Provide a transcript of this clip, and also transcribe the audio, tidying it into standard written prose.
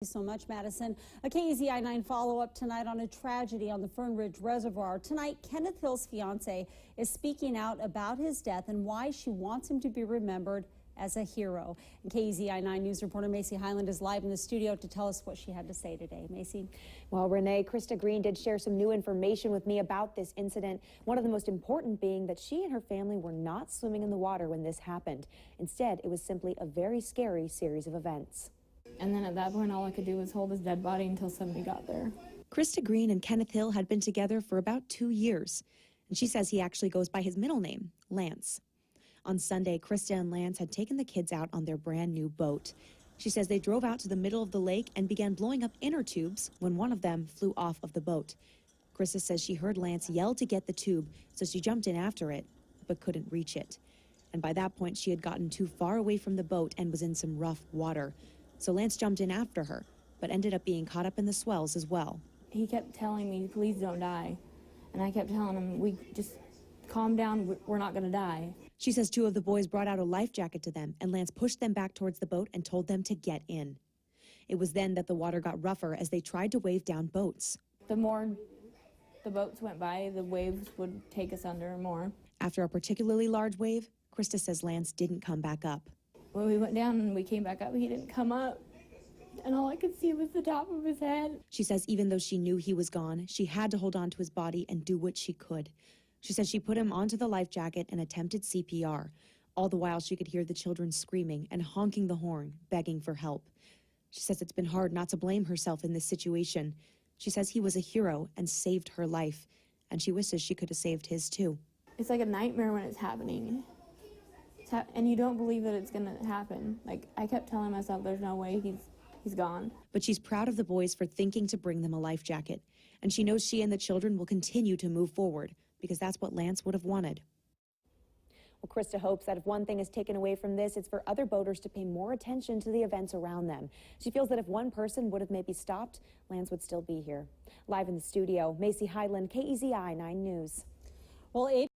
Thank you so much, Madison. A KEZI9 follow-up tonight on a tragedy on the Fern Ridge Reservoir. Tonight, Kenneth Hill's fiancee is speaking out about his death and why she wants him to be remembered as a hero. And KEZI9 News reporter Macy Highland is live in the studio to tell us what she had to say today. Macy? Well, Renee, Krista Green did share some new information with me about this incident. One of the most important being that she and her family were not swimming in the water when this happened. Instead, it was simply a very scary series of events. And then at that point, all I could do was hold his dead body until somebody got there. Krista Green and Kenneth Hill had been together for about 2 years. And she says he actually goes by his middle name, Lance. On Sunday, Krista and Lance had taken the kids out on their brand new boat. She says they drove out to the middle of the lake and began blowing up inner tubes when one of them flew off of the boat. Krista says she heard Lance yell to get the tube, so she jumped in after it, but couldn't reach it. And by that point, she had gotten too far away from the boat and was in some rough water. So Lance jumped in after her, but ended up being caught up in the swells as well. He kept telling me, please don't die. And I kept telling him, we just calm down, we're not gonna die. She says 2 of the boys brought out a life jacket to them, and Lance pushed them back towards the boat and told them to get in. It was then that the water got rougher as they tried to wave down boats. The more the boats went by, the waves would take us under more. After a particularly large wave, Krista says Lance didn't come back up. When we went down and we came back up, he didn't come up. And all I could see was the top of his head. She says even though she knew he was gone, she had to hold on to his body and do what she could. She says she put him onto the life jacket and attempted CPR. All the while she could hear the children screaming and honking the horn, begging for help. She says it's been hard not to blame herself in this situation. She says he was a hero and saved her life, and she wishes she could have saved his too. It's like a nightmare when it's happening. And you don't believe that it's gonna happen. Like, I kept telling myself there's no way he's gone. But she's proud of the boys for thinking to bring them a life jacket. And she knows she and the children will continue to move forward because that's what Lance would have wanted. Well, Krista hopes that if one thing is taken away from this, it's for other boaters to pay more attention to the events around them. She feels that if one person would have maybe stopped, Lance would still be here. Live in the studio, Macy Highland, KEZI 9 News. Well,